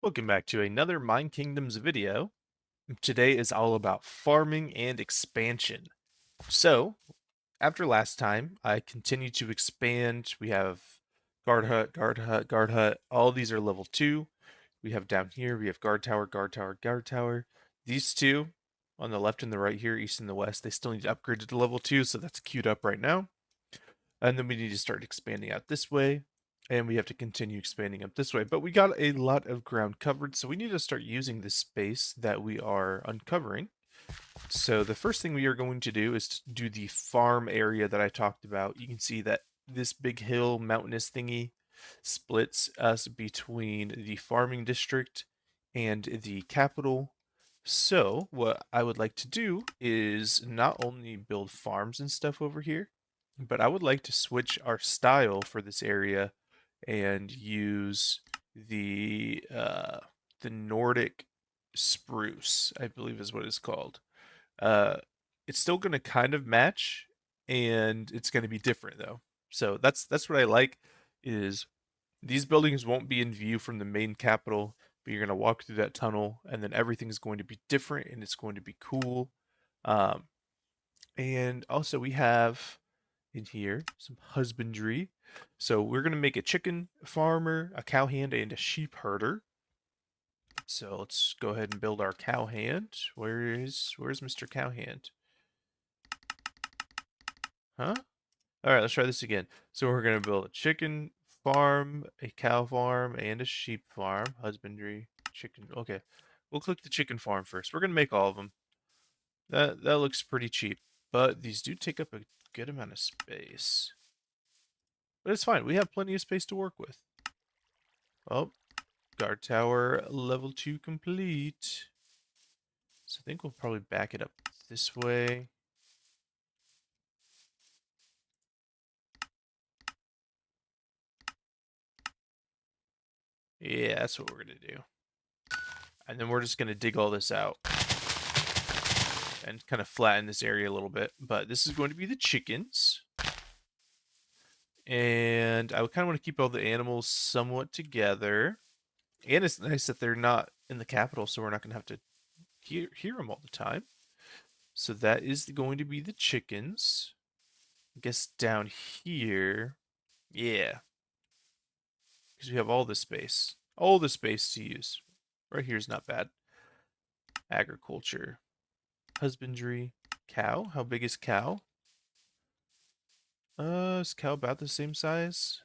Welcome back to another Minekingdoms video. Today is all about farming and expansion. So, after last time, I continued to expand. We have guard hut, guard hut, guard hut. All these are level 2. We have down here, we have guard tower, guard tower, guard tower. These two on the left and the right here, east and the west, they still need to upgrade to level 2, so that's queued up right now. And then we need to start expanding out this way, and we have to continue expanding up this way. But we got a lot of ground covered, so we need to start using this space that we are uncovering. So the first thing we are going to do is to do the farm area that I talked about. You can see that this big hill mountainous thingy splits us between the farming district and the capital. So what I would like to do is not only build farms and stuff over here, but I would like to switch our style for this area and use the Nordic spruce, I believe is what it's called. Uh, it's still going to kind of match, and it's going to be different though. So that's what I like is these buildings won't be in view from the main capital, but you're going to walk through that tunnel, and then everything's going to be different, and it's going to be cool. Um, and also we have in here some husbandry. So we're going to make a chicken farmer, a cow hand, and a sheep herder. So let's go ahead and build our cow hand. Where's Mr. Cowhand? Huh? All right, let's try this again. So we're going to build a chicken farm, a cow farm, and a sheep farm. Husbandry, chicken. Okay, we'll click the chicken farm first. We're going to make all of them. That looks pretty cheap, but these do take up a good amount of space. But it's fine. We have plenty of space to work with. Oh, guard tower level 2 complete. So I think we'll probably back it up this way. Yeah, that's what we're going to do. And then we're just going to dig all this out and kind of flatten this area a little bit. But this is going to be the chickens. And I kind of want to keep all the animals somewhat together. And it's nice that they're not in the capital, so we're not going to have to hear them all the time. So that is going to be the chickens. I guess down here, yeah, because we have all the space. All the space to use. Right here is not bad. Agriculture. Husbandry. Cow. How big is cow? Is cow about the same size?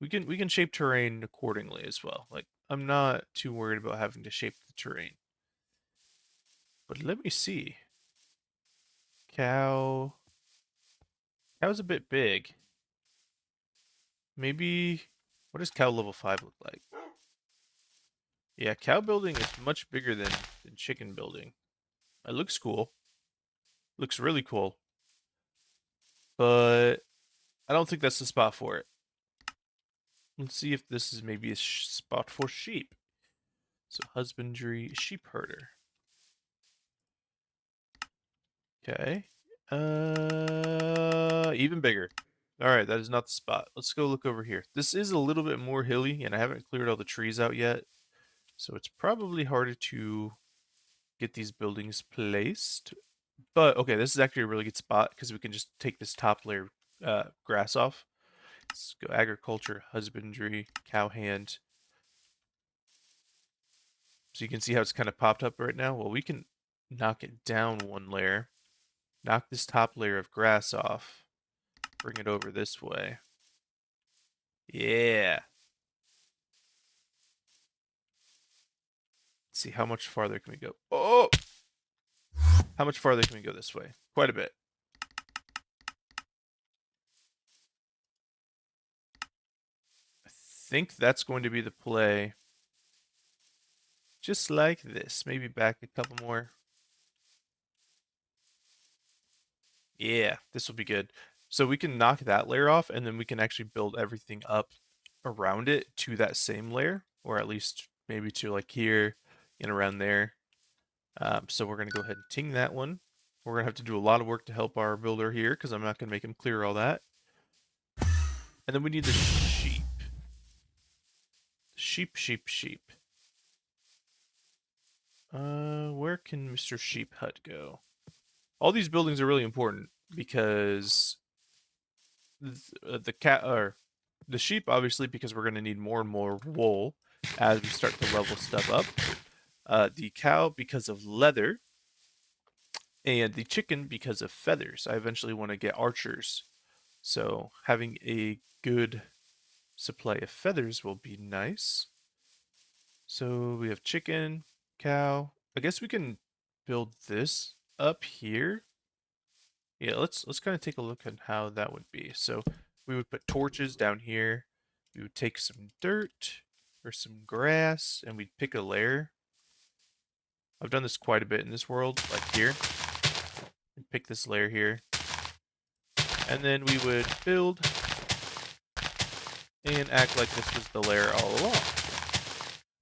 We can shape terrain accordingly as well. Like, I'm not too worried about having to shape the terrain. But let me see. Cow. Cow's a bit big. Maybe, what does cow level 5 look like? Yeah, cow building is much bigger than chicken building. It looks cool. Looks really cool. But I don't think that's the spot for it. Let's see if this is maybe a spot for sheep. So husbandry, sheep herder. Okay. Even bigger. All right, that is not the spot. Let's go look over here. This is a little bit more hilly, and I haven't cleared all the trees out yet. So it's probably harder to get these buildings placed. But, okay, this is actually a really good spot because we can just take this top layer grass off. Let's go agriculture, husbandry, cow hand. So you can see how it's kind of popped up right now. Well, we can knock it down one layer, knock this top layer of grass off, bring it over this way. Yeah. Let's see, how much farther can we go? Oh! How much farther can we go this way? Quite a bit. I think that's going to be the play. Just like this. Maybe back a couple more. Yeah, this will be good. So we can knock that layer off, and then we can actually build everything up around it to that same layer, or at least maybe to like here and around there. So we're going to go ahead and ting that one. We're going to have to do a lot of work to help our builder here, because I'm not going to make him clear all that. And then we need the sheep. sheep, sheep, sheep. Where can Mr. Sheep Hut go? All these buildings are really important because the cat or the sheep, obviously, because we're going to need more and more wool as we start to level stuff up. The cow because of leather, and the chicken because of feathers. I eventually want to get archers, so having a good supply of feathers will be nice. So we have chicken, cow. I guess we can build this up here. Yeah, let's kind of take a look at how that would be. So we would put torches down here. We would take some dirt or some grass, and we'd pick a layer. I've done this quite a bit in this world, like here. And pick this layer here. And then we would build and act like this was the layer all along.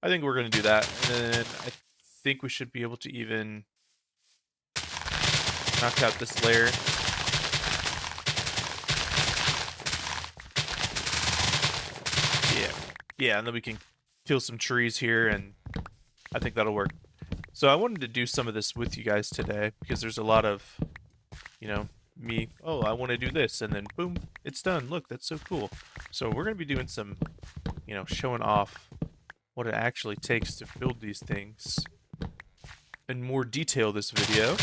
I think we're going to do that. And then I think we should be able to even knock out this layer. Yeah. Yeah, and then we can kill some trees here, and I think that'll work. So I wanted to do some of this with you guys today because there's a lot of, me, oh, I want to do this, and then boom, it's done. Look, that's so cool. So we're going to be doing some, showing off what it actually takes to build these things in more detail this video.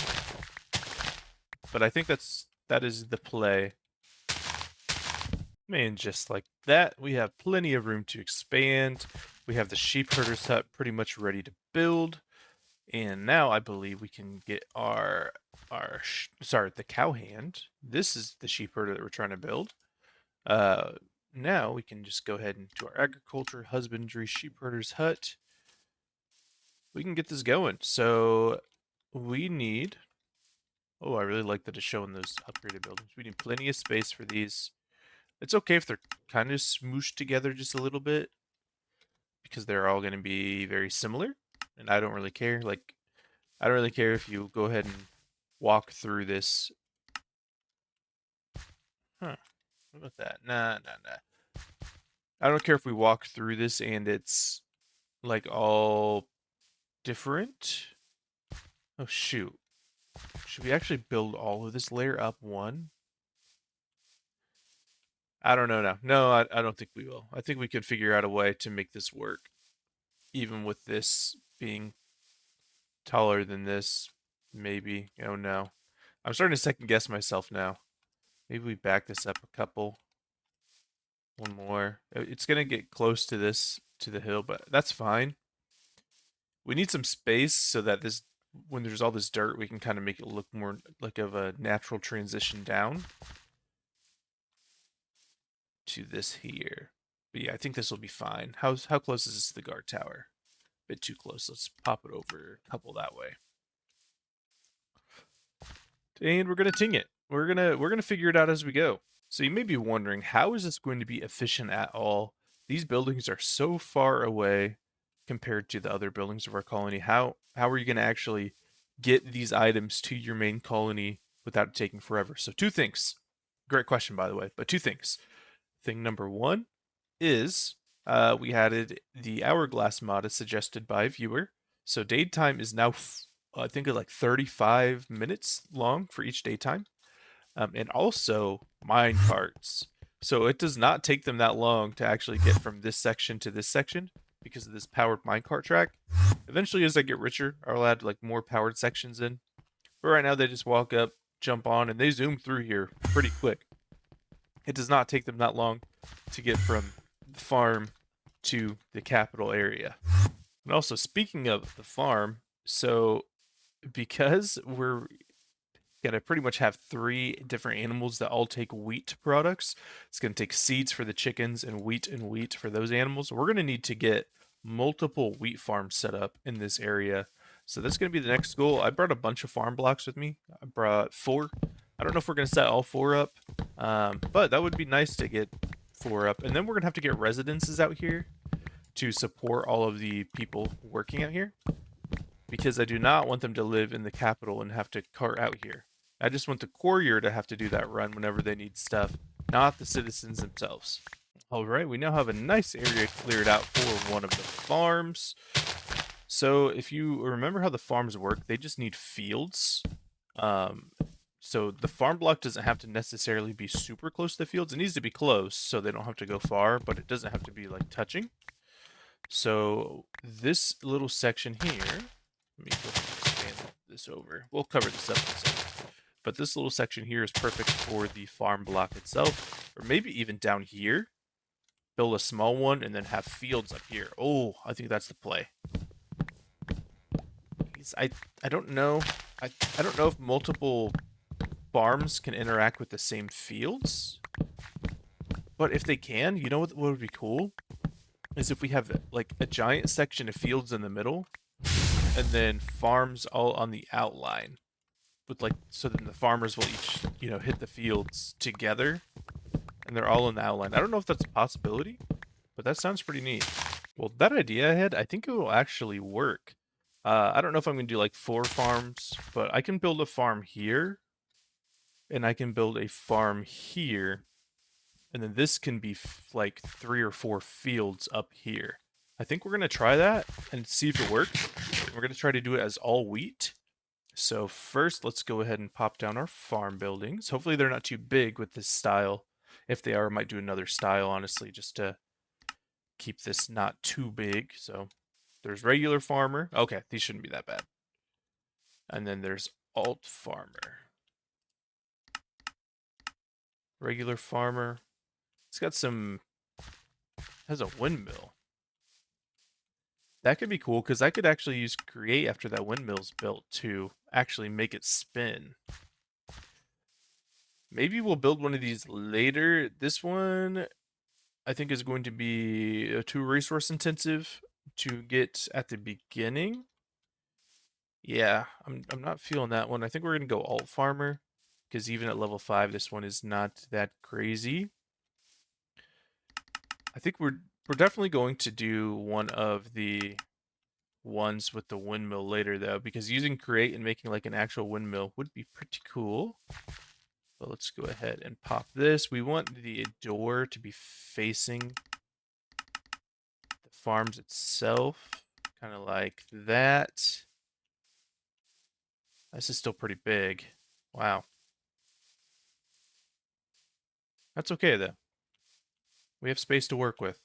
But I think that is the play. And just like that, we have plenty of room to expand. We have the sheep herder's hut pretty much ready to build. And now I believe we can get the cow hand. This is the sheep herder that we're trying to build. Now we can just go ahead and do our agriculture, husbandry, sheep herder's hut. We can get this going. So we need, oh, I really like that it's showing those upgraded buildings. We need plenty of space for these. It's okay if they're kind of smooshed together just a little bit because they're all going to be very similar. And I don't really care. Like, I don't really care if you go ahead and walk through this. Huh. What about that? Nah. I don't care if we walk through this and it's like all different. Oh, shoot. Should we actually build all of this layer up one? I don't know now. No, I don't think we will. I think we could figure out a way to make this work. Even with this being taller than this, maybe. Oh no. I'm starting to second guess myself now. Maybe we back this up a couple. One more. It's going to get close to this, to the hill, but that's fine. We need some space so that this, when there's all this dirt, we can kind of make it look more like of a natural transition down to this here. But yeah, I think this will be fine. How close is this to the guard tower? A bit too close. Let's pop it over a couple that way. And we're gonna ting it. We're gonna figure it out as we go. So you may be wondering, how is this going to be efficient at all? These buildings are so far away compared to the other buildings of our colony. How are you gonna actually get these items to your main colony without it taking forever? So two things. Great question, by the way, but two things. Thing number one is we added the hourglass mod as suggested by a viewer. So daytime is now, I think, it's like 35 minutes long for each daytime. And also mine carts. So it does not take them that long to actually get from this section to this section because of this powered minecart track. Eventually, as I get richer, I'll add like more powered sections in. But right now, they just walk up, jump on, and they zoom through here pretty quick. It does not take them that long to get from the farm to the capital area. And also, speaking of the farm, so because we're gonna pretty much have 3 different animals that all take wheat products, it's gonna take seeds for the chickens and wheat for those animals. We're gonna need to get multiple wheat farms set up in this area. So that's gonna be the next goal. I brought a bunch of farm blocks with me. I brought 4. I don't know if we're gonna set all 4 up, but that would be nice to get 4 up. And then we're gonna have to get residences out here to support all of the people working out here, because I do not want them to live in the capital and have to cart out here. I just want the courier to have to do that run whenever they need stuff, not the citizens themselves. All right, we now have a nice area cleared out for one of the farms. So if you remember how the farms work, they just need fields. Um, so the farm block doesn't have to necessarily be super close to the fields. It needs to be close so they don't have to go far, but it doesn't have to be like touching. So this little section here, let me go ahead and expand this over. We'll cover this up in a second. But this little section here is perfect for the farm block itself, or maybe even down here. Build a small one and then have fields up here. Oh, I think that's the play. I I don't know. I don't know if multiple farms can interact with the same fields, but if they can, you know what would be cool is if we have like a giant section of fields in the middle and then farms all on the outline with like so then the farmers will each, hit the fields together and they're all in the outline. I don't know if that's a possibility, but that sounds pretty neat. Well, that idea I had, I think it will actually work. I don't know if I'm going to do like 4 farms, but I can build a farm here, and I can build a farm here, and then this can be like 3 or 4 fields up here. I think we're going to try that and see if it works. We're going to try to do it as all wheat. So first, let's go ahead and pop down our farm buildings. Hopefully they're not too big with this style. If they are, I might do another style, honestly, just to keep this not too big. So there's regular farmer. Okay, these shouldn't be that bad. And then there's alt farmer. Regular farmer. It's got some, has a windmill. That could be cool because I could actually use create after that windmill's built to actually make it spin. Maybe we'll build one of these later. This one I think is going to be too resource intensive to get at the beginning. Yeah, I'm not feeling that one. I think we're gonna go alt farmer because even at level 5, this one is not that crazy. I think we're definitely going to do one of the ones with the windmill later though, because using create and making like an actual windmill would be pretty cool. But let's go ahead and pop this. We want the door to be facing the farms itself, kind of like that. This is still pretty big. Wow. That's okay though. We have space to work with.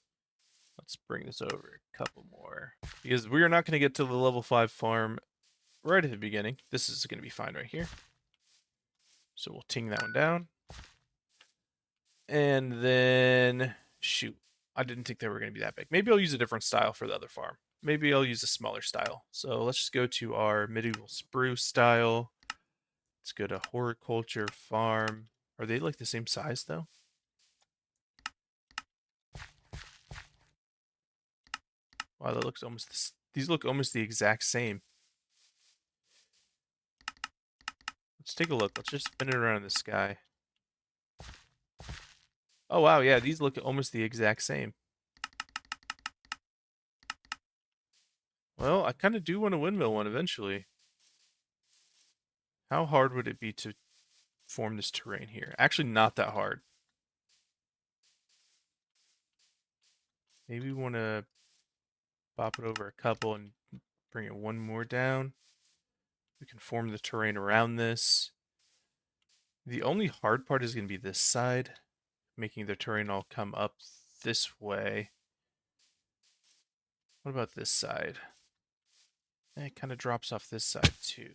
Let's bring this over a couple more. Because we are not going to get to the level 5 farm right at the beginning. This is going to be fine right here. So we'll ting that one down. And then, shoot, I didn't think they were going to be that big. Maybe I'll use a different style for the other farm. Maybe I'll use a smaller style. So let's just go to our medieval spruce style. Let's go to horticulture farm. Are they like the same size though? Wow, that looks almost, these look almost the exact same. Let's take a look. Let's just spin it around in the sky. Oh wow, yeah, these look almost the exact same. Well, I kind of do want a windmill one eventually. How hard would it be to form this terrain here? Actually, not that hard. Maybe we want to pop it over a couple and bring it one more down. We can form the terrain around this. The only hard part is going to be this side, making the terrain all come up this way. What about this side? It kind of drops off this side too.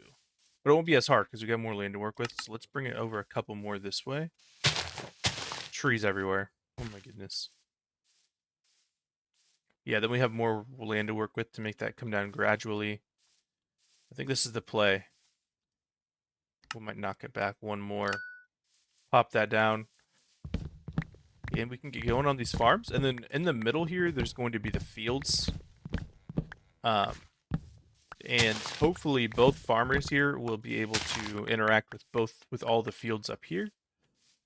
But it won't be as hard because we got more land to work with. So let's bring it over a couple more this way. Trees everywhere. Oh my goodness. Yeah, then we have more land to work with to make that come down gradually. I think this is the play. We might knock it back one more. Pop that down. And we can get going on these farms. And then in the middle here, there's going to be the fields. And hopefully both farmers here will be able to interact with all the fields up here.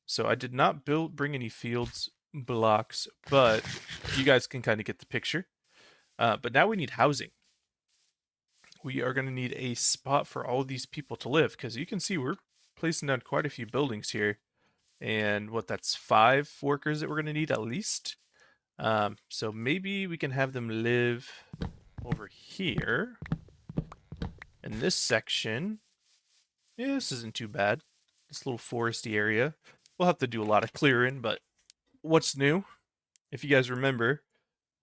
So I did not bring any fields blocks, but you guys can kind of get the picture. But now we need housing. We are going to need a spot for all these people to live because you can see we're placing down quite a few buildings here. And that's 5 workers that we're going to need at least. So maybe we can have them live over here in this section. Yeah, this isn't too bad. This little foresty area. We'll have to do a lot of clearing, but what's new? If you guys remember,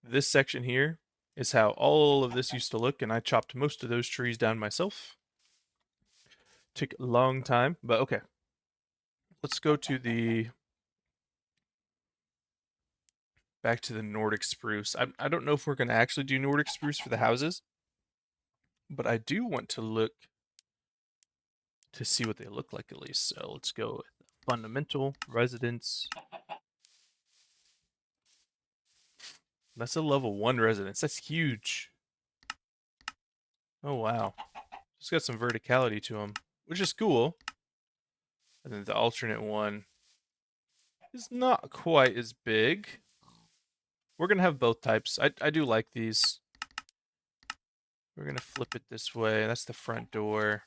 this section here is how all of this used to look, and I chopped most of those trees down myself. Took a long time, but okay. Let's go to the back to the Nordic spruce. I don't know if we're going to actually do Nordic spruce for the houses, but I do want to look to see what they look like at least. So let's go with fundamental residence. That's a level 1 residence. That's huge. Oh, wow. Just got some verticality to them, which is cool. And then the alternate one is not quite as big. We're going to have both types. I do like these. We're going to flip it this way. That's the front door.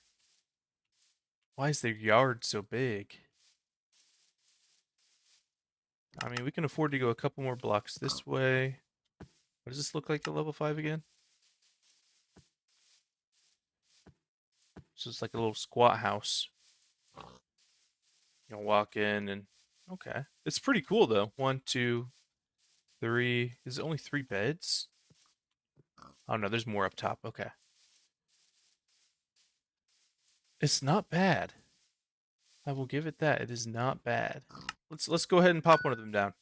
Why is their yard so big? I mean, we can afford to go a couple more blocks this way. What does this look like, the level 5 again? So it's like a little squat house. You know, walk in and okay. It's pretty cool though. 1, 2, 3. Is it only 3 beds? Oh no, there's more up top. Okay. It's not bad. I will give it that. It is not bad. Let's go ahead and pop one of them down.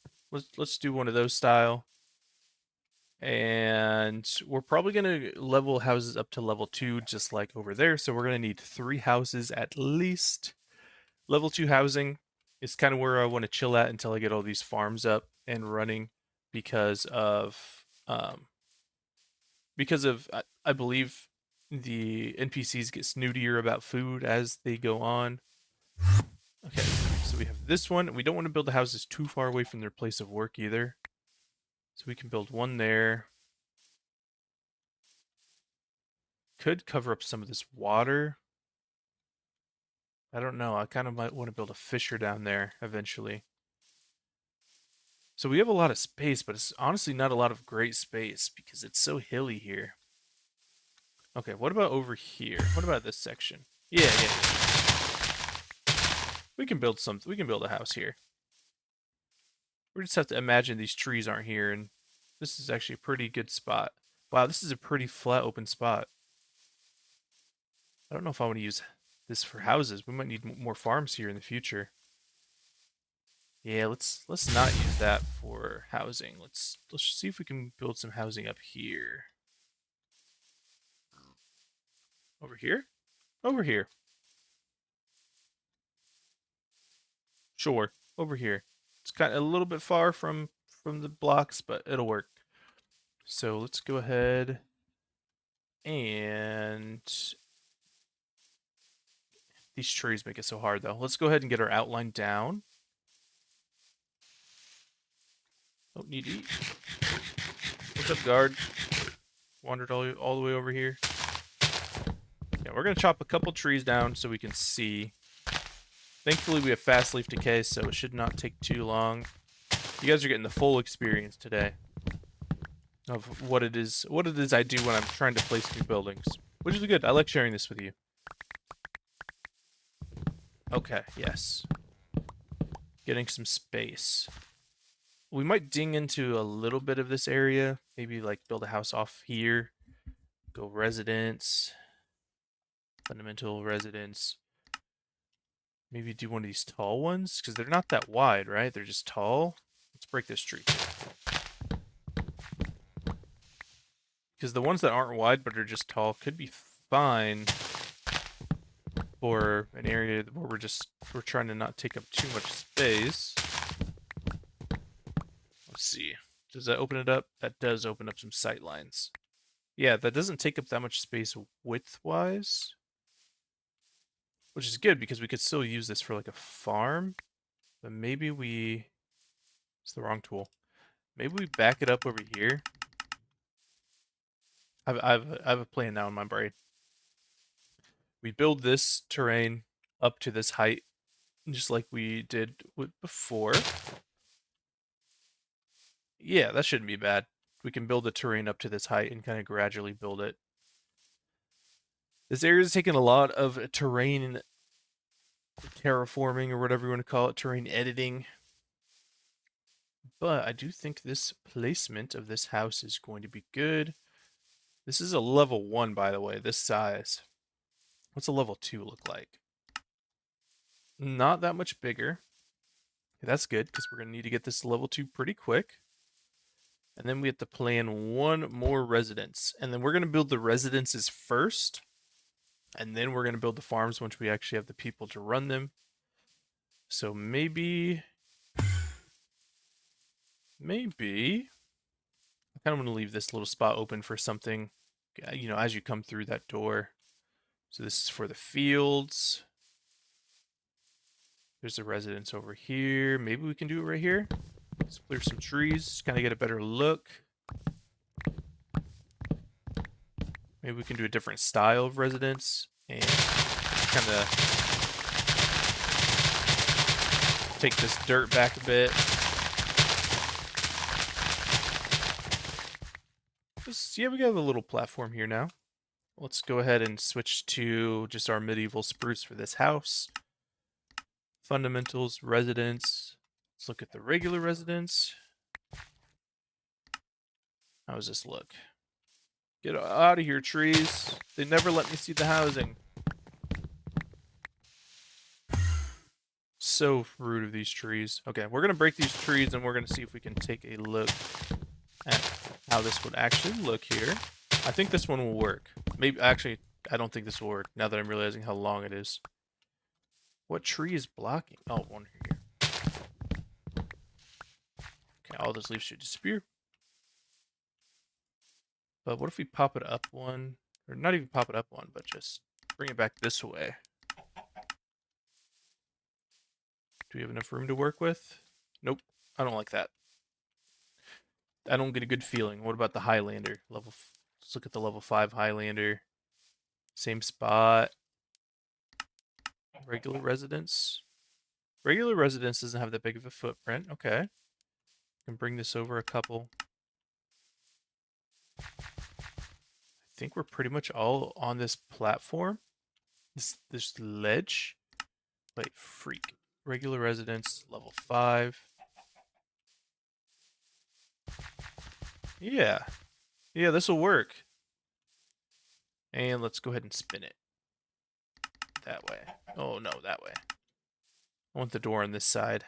Let's do one of those style. And we're probably gonna level houses up to level 2, just like over there. So we're gonna need 3 houses at least. Level 2 housing is kind of where I want to chill at until I get all these farms up and running because of I believe the NPCs get snootier about food as they go on. Okay, so we have this one. We don't want to build the houses too far away from their place of work either. So we can build one there. Could cover up some of this water. I don't know. I kind of might want to build a fissure down there eventually. So we have a lot of space, but it's honestly not a lot of great space because it's so hilly here. Okay, what about over here? What about this section? Yeah. We can build something. We can build a house here. We just have to imagine these trees aren't here, and this is actually a pretty good spot. Wow, this is a pretty flat open spot. I don't know if I want to use this for houses. We might need more farms here in the future. Yeah, let's not use that for housing. Let's see if we can build some housing up here. Over here? Over here. Sure, over here. It's kind of a little bit far from the blocks, but it'll work. So let's go ahead and these trees make it so hard though. Let's go ahead and get our outline down. Oh, need to eat. What's up, guard? Wandered all the way over here. Yeah, we're gonna chop a couple trees down so we can see. Thankfully, we have fast leaf decay, so it should not take too long. You guys are getting the full experience today of what it is I do when I'm trying to place new buildings, which is good. I like sharing this with you. Okay, yes. Getting some space. We might ding into a little bit of this area. Maybe like build a house off here. Go residence. Fundamental residence. Maybe do one of these tall ones, because they're not that wide, right? They're just tall. Let's break this tree. Because the ones that aren't wide but are just tall could be fine for an area where we're trying to not take up too much space. Let's see. Does that open it up? That does open up some sight lines. Yeah, that doesn't take up that much space width-wise, which is good because we could still use this for like a farm, but maybe it's the wrong tool. Maybe we back it up over here. I have a plan now in my brain. We build this terrain up to this height, just like we did before. Yeah, that shouldn't be bad. We can build the terrain up to this height and kind of gradually build it. This area is taking a lot of terrain terraforming or whatever you want to call it, terrain editing. But I do think this placement of this house is going to be good. This is a level 1, by the way, this size. What's a level 2 look like? Not that much bigger. That's good, because we're going to need to get this level 2 pretty quick. And then we have to plan one more residence. And then we're going to build the residences first. And then we're going to build the farms once we actually have the people to run them. So maybe I kind of want to leave this little spot open for something, you know, as you come through that door. So this is for the fields. There's a residence over here. Maybe we can do it right here. Let's clear some trees, kind of get a better look. Maybe we can do a different style of residence and kind of take this dirt back a bit. Yeah, we got a little platform here now. Let's go ahead and switch to just our medieval spruce for this house. Fundamentals, residence. Let's look at the regular residence. How does this look? Get out of here, trees. They never let me see the housing. So rude of these trees. Okay, we're going to break these trees and we're going to see if we can take a look at how this would actually look here. I think this one will work. Maybe, actually, I don't think this will work now that I'm realizing how long it is. What tree is blocking? Oh, one here. Okay, all those leaves should disappear. But what if we pop it up one? Or not even pop it up one, but just bring it back this way. Do we have enough room to work with? Nope. I don't like that. I don't get a good feeling. What about the Highlander? Let's look at the level 5 Highlander. Same spot. Regular residence. Regular residence doesn't have that big of a footprint. Okay. Can bring this over a couple. I think we're pretty much all on this platform. This ledge. Wait, freak. Regular residence, level 5. Yeah. Yeah, this will work. And let's go ahead and spin it. That way. Oh, no, that way. I want the door on this side.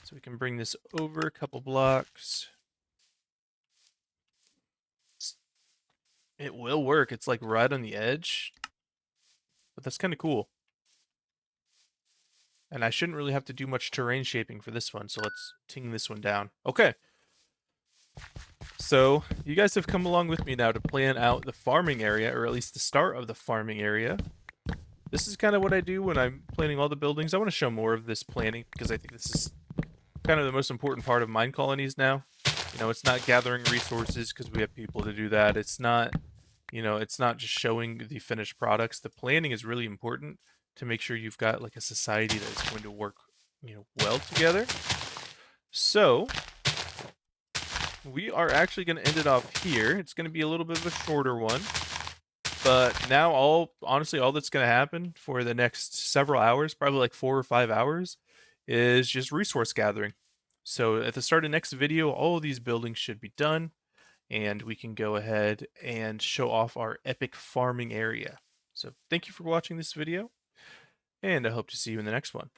So we can bring this over a couple blocks. It will work. It's like right on the edge. But that's kind of cool. And I shouldn't really have to do much terrain shaping for this one. So let's ting this one down. Okay. So you guys have come along with me now to plan out the farming area, or at least the start of the farming area. This is kind of what I do when I'm planning all the buildings. I want to show more of this planning because I think this is kind of the most important part of Minecolonies now. You know, it's not gathering resources because we have people to do that. It's not, you know, it's not just showing the finished products. The planning is really important to make sure you've got like a society that is going to work, you know, well together. So we are actually going to end it off here. It's going to be a little bit of a shorter one. But now honestly, all that's going to happen for the next several hours, probably like 4 or 5 hours, is just resource gathering. So at the start of next video, all of these buildings should be done, and we can go ahead and show off our epic farming area. So thank you for watching this video, and I hope to see you in the next one.